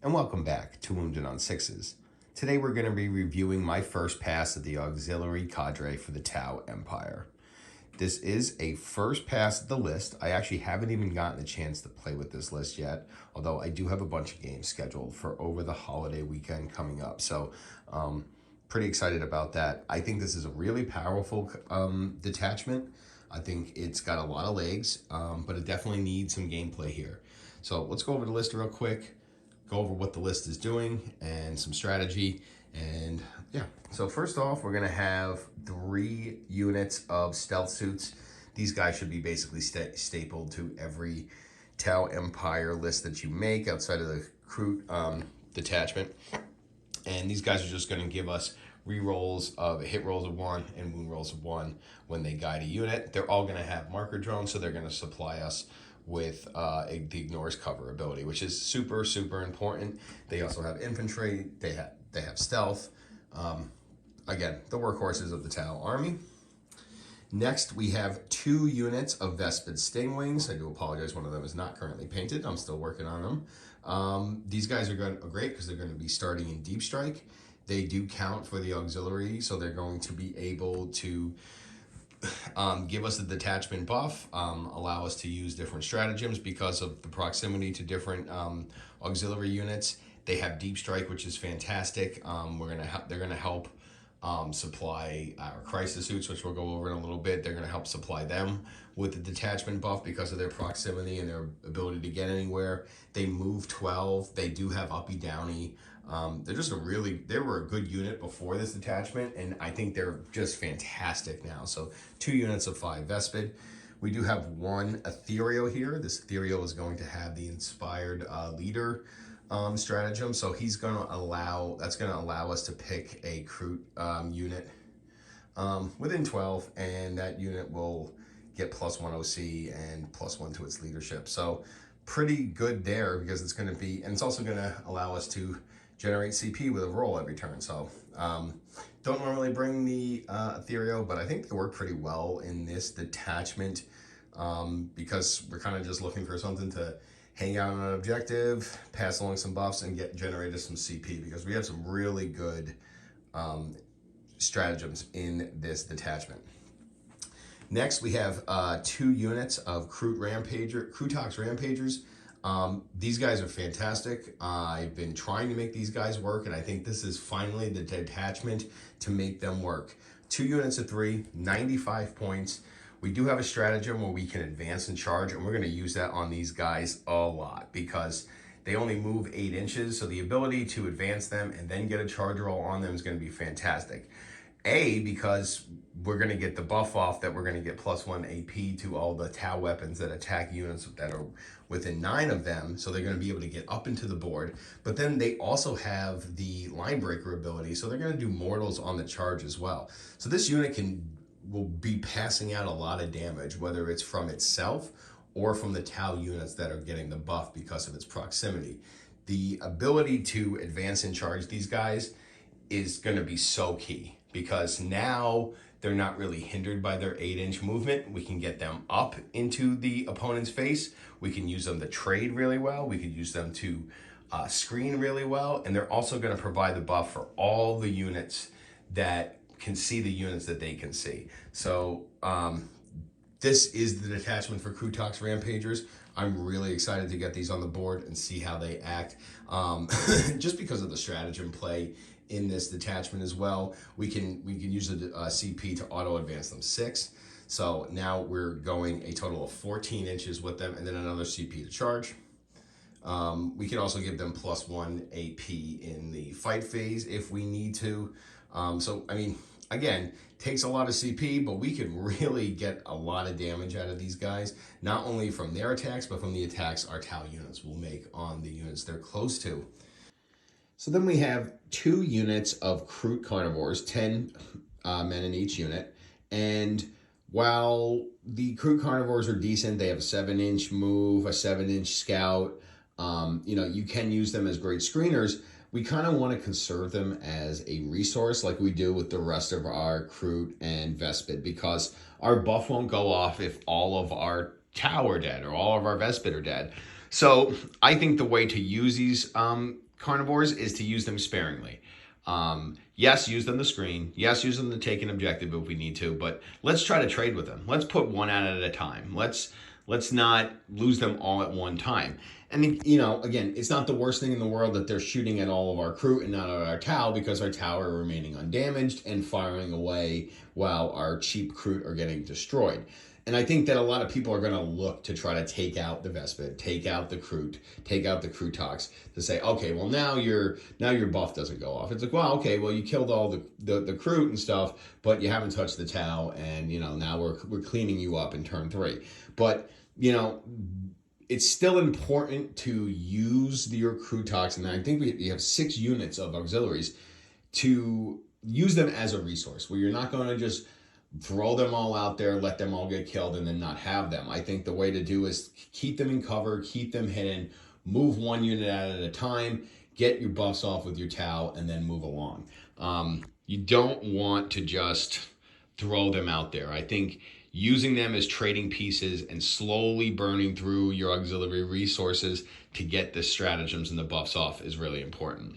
and welcome back to Wounded on Sixes. Today we're going to be reviewing my first pass of the Auxiliary Cadre for the Tau Empire. This is a first pass of the list. I actually haven't even gotten a chance to play with this list yet, although I do have a bunch of games scheduled for over the holiday weekend coming up. So pretty excited about that. I think this is a really powerful detachment. I think it's got a lot of legs, but it definitely needs some gameplay here. So let's go over the list real quick, go over what the list is doing and some strategy. And yeah, so first off, we're gonna have 3 units of stealth suits. These guys should be basically stapled to every Tau Empire list that you make outside of the Kraut detachment. And these guys are just gonna give us re-rolls of hit rolls of 1 and wound rolls of 1 when they guide a unit. They're all gonna have marker drones, so they're gonna supply us with the ignores cover ability, which is super important. They also have infantry, they have stealth. Again, the workhorses of the Tau army. Next, we have 2 units of Vespid Stingwings. I do apologize, one of them is not currently painted. I'm still working on them. These guys are great because they're going to be starting in Deep Strike. They do count for the auxiliary, so they're going to be able to give us a detachment buff, allow us to use different stratagems because of the proximity to different auxiliary units. They have Deep Strike, which is fantastic. They're gonna help supply our crisis suits, which we'll go over in a little bit. They're gonna help supply them with the detachment buff because of their proximity and their ability to get anywhere. They move 12. They do have uppy downy. They were a good unit before this detachment, and I think they're just fantastic now. So 2 units of 5 Vespid. We do have 1 Ethereal here. This Ethereal is going to have the inspired leader stratagem. So that's gonna allow us to pick a Kraut unit within 12, and that unit will get +1 OC and +1 to its leadership. So pretty good there because it's gonna be, and it's also gonna allow us to generate CP with a roll every turn. So don't normally bring the Ethereal, but I think they work pretty well in this detachment because we're kind of just looking for something to hang out on an objective, pass along some buffs, and get generated some CP because we have some really good stratagems in this detachment. Next, we have 2 units of Kraut Rampagers. These guys are fantastic. I've been trying to make these guys work, and I think this is finally the detachment to make them work. 2 units of 3, 95 points. We do have a stratagem where we can advance and charge, and we're going to use that on these guys a lot because they only move 8 inches, so the ability to advance them and then get a charge roll on them is going to be fantastic. Because we're going to get the buff off that we're going to get +1 AP to all the Tau weapons that attack units that are within 9 of them, so they're going to be able to get up into the board. But then they also have the line breaker ability, so they're going to do mortals on the charge as well. So this unit will be passing out a lot of damage, whether it's from itself or from the Tau units that are getting the buff because of its proximity. The ability to advance and charge these guys is going to be so key because now they're not really hindered by their 8-inch movement. We can get them up into the opponent's face. We can use them to trade really well. We could use them to screen really well. And they're also going to provide the buff for all the units that can see the units that they can see. So this is the detachment for Kraut Rampagers. I'm really excited to get these on the board and see how they act. Just because of the stratagem play in this detachment as well. We can use a CP to auto advance them 6. So now we're going a total of 14 inches with them and then another CP to charge. We can also give them +1 AP in the fight phase if we need to. So, I mean, again, takes a lot of CP, but we can really get a lot of damage out of these guys, not only from their attacks, but from the attacks our Tau units will make on the units they're close to. So then we have 2 units of Kraut Carnivores, 10 men in each unit. And while the Kraut Carnivores are decent, they have a 7-inch move, a 7-inch scout. You can use them as great screeners. We kind of want to conserve them as a resource like we do with the rest of our Kraut and Vespid because our buff won't go off if all of our Tau are dead or all of our Vespid are dead. So I think the way to use these Carnivores is to use them sparingly. Yes, use them to screen. Yes, use them to take an objective if we need to, but let's try to trade with them. Let's put one out at a time. Let's not lose them all at one time. And, you know, again, it's not the worst thing in the world that they're shooting at all of our crew and not at our Tau, because our Tau are remaining undamaged and firing away while our cheap crew are getting destroyed. And I think that a lot of people are going to look to try to take out the Vespid, take out the Kroot, take out the Krootox to say, okay, well now your buff doesn't go off. It's like, well, okay, well you killed all the Kroot and stuff, but you haven't touched the Tau, and you know now we're cleaning you up in turn 3. But you know, it's still important to use your Krootox, and I think we have 6 units of auxiliaries, to use them as a resource where you're not going to just throw them all out there, let them all get killed, and then not have them. I think the way to do is keep them in cover, keep them hidden, move one unit out at a time, get your buffs off with your Tau, and then move along. You don't want to just throw them out there. I think using them as trading pieces and slowly burning through your auxiliary resources to get the stratagems and the buffs off is really important.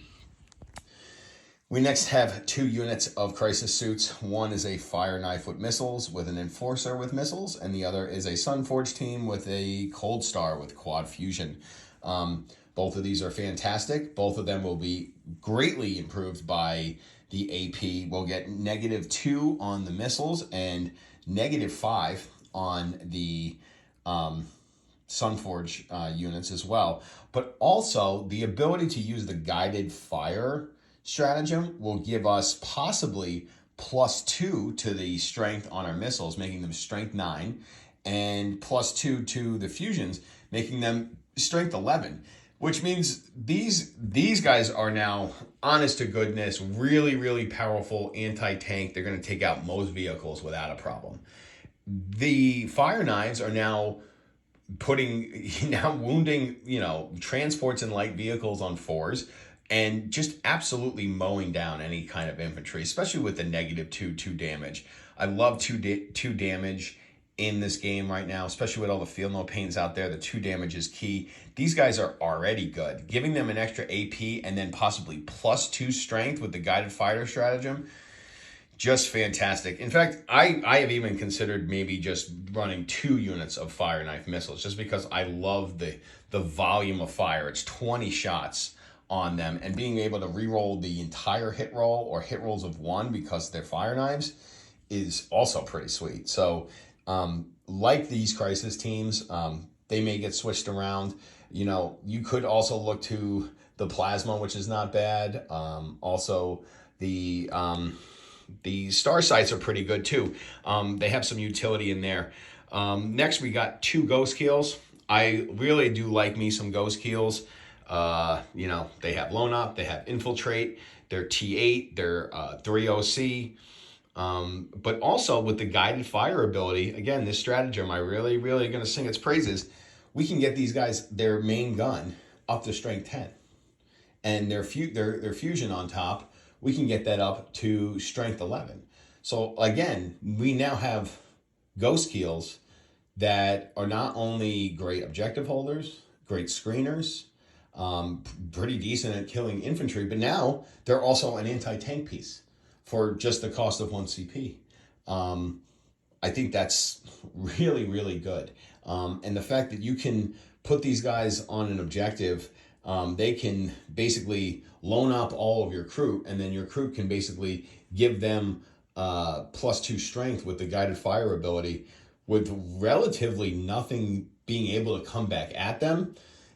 We next have 2 units of crisis suits. One is a fire knife with missiles with an enforcer with missiles, and the other is a Sunforge team with a Cold Star with quad fusion. Both of these are fantastic. Both of them will be greatly improved by the AP. We'll get -2 on the missiles and -5 on the Sunforge units as well. But also the ability to use the guided fire stratagem will give us possibly +2 to the strength on our missiles, making them strength 9, and +2 to the fusions, making them strength 11, which means these guys are now, honest to goodness, really, really powerful anti-tank. They're going to take out most vehicles without a problem. The fire knives are now wounding, you know, transports and light vehicles on 4s, and just absolutely mowing down any kind of infantry, especially with the -2 damage. I love 2 damage in this game right now, especially with all the field no pains out there. The 2 damage is key. These guys are already good. Giving them an extra AP and then possibly +2 strength with the guided fighter stratagem, just fantastic. In fact, I have even considered maybe just running 2 units of fire knife missiles, just because I love the volume of fire. It's 20 shots on them, and being able to re-roll the entire hit roll or hit rolls of 1 because they're fire knives is also pretty sweet. So like these crisis teams, they may get switched around. You know, you could also look to the plasma, which is not bad. Also the star sights are pretty good too. They have some utility in there. Next we got 2 ghost keels. I really do like me some ghost keels. You know, they have Loan Up, they have Infiltrate, they're T8, they're 3 OC. But also with the guided fire ability, again, this stratagem, I really going to sing its praises. We can get these guys their main gun up to strength 10, and their fusion on top, we can get that up to strength 11. So again, we now have ghost keels that are not only great objective holders, great screeners, pretty decent at killing infantry, but now they're also an anti-tank piece for just the cost of 1 CP. I think that's really good. And the fact that you can put these guys on an objective, they can basically loan up all of your crew, and then your crew can basically give them +2 strength with the guided fire ability, with relatively nothing being able to come back at them.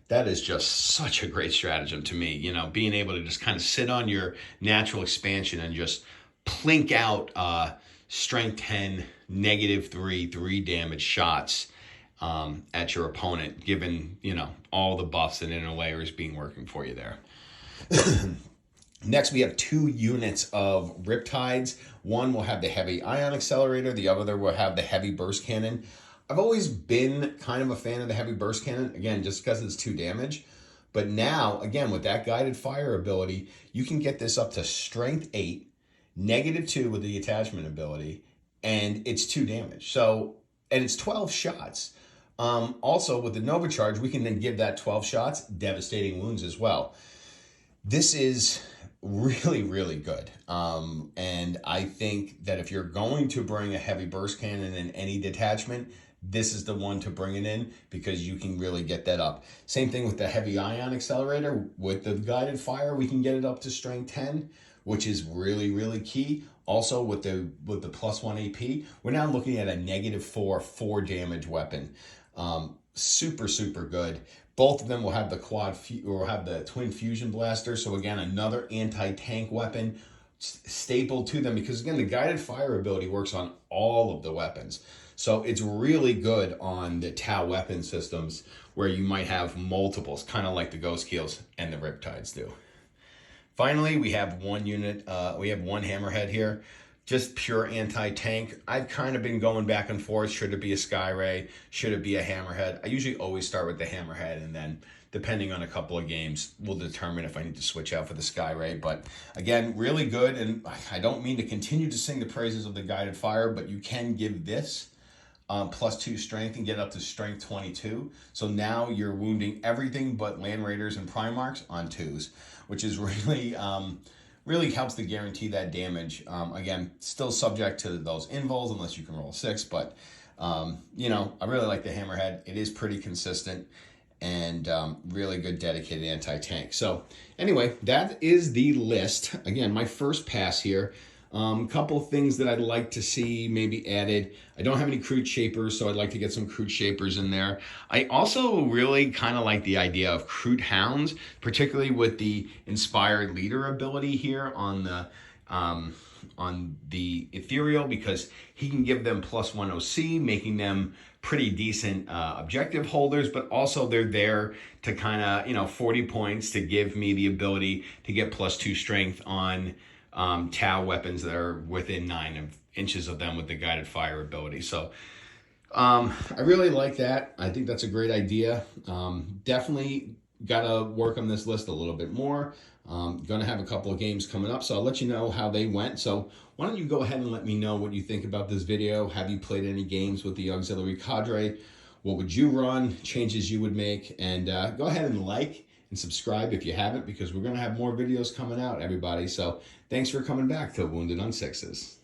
That is just such a great stratagem to me. You know, being able to just kind of sit on your natural expansion and just plink out strength 10, -3 damage shots at your opponent, given, you know, all the buffs and inner layers being working for you there. Next, we have 2 units of Riptides. One will have the heavy ion accelerator. The other will have the heavy burst cannon. I've always been kind of a fan of the heavy burst cannon, again, just because it's 2 damage. But now, again, with that guided fire ability, you can get this up to strength 8, -2 with the attachment ability, and it's 2 damage. So, and it's 12 shots. Also, with the Nova Charge, we can then give that 12 shots, devastating wounds as well. This is really, really good. And I think that if you're going to bring a heavy burst cannon in any detachment, this is the one to bring it in because you can really get that up. Same thing with the heavy ion accelerator. With the guided fire, we can get it up to strength 10, which is really, really key. Also with the +1 AP, we're now looking at a -4 damage weapon. Super, super good. Both of them will have the the twin fusion blaster. So again, another anti-tank weapon stapled to them because again, the guided fire ability works on all of the weapons. So it's really good on the Tau weapon systems where you might have multiples, kind of like the Ghost Keels and the Riptides do. Finally, we have one unit, we have one Hammerhead here, just pure anti-tank. I've kind of been going back and forth. Should it be a Skyray? Should it be a Hammerhead? I usually always start with the Hammerhead, and then depending on a couple of games, we'll determine if I need to switch out for the Skyray. But again, really good, and I don't mean to continue to sing the praises of the guided fire, but you can give this +2 strength and get up to strength 22. So now you're wounding everything but Land Raiders and Primarchs on 2s, which is really really helps to guarantee that damage. Again, still subject to those invols unless you can roll 6, but you know, I really like the Hammerhead. It is pretty consistent and really good dedicated anti-tank. So anyway, that is the list. Again, my first pass here. Couple things that I'd like to see maybe added. I don't have any Kraut Shapers, so I'd like to get some Kraut Shapers in there. I also really kind of like the idea of Kraut Hounds, particularly with the Inspired Leader ability here on the Ethereal, because he can give them +1 OC, making them pretty decent objective holders, but also they're there to kind of, you know, 40 points to give me the ability to get +2 strength on Tau weapons that are within 9 inches of them with the guided fire ability. So I really like that. I think that's a great idea. Definitely got to work on this list a little bit more. Going to have a couple of games coming up, so I'll let you know how they went. So why don't you go ahead and let me know what you think about this video. Have you played any games with the Auxiliary Cadre? What would you run? Changes you would make? And go ahead and like and subscribe if you haven't, because we're going to have more videos coming out, everybody. So thanks for coming back to Wounded on Sixes.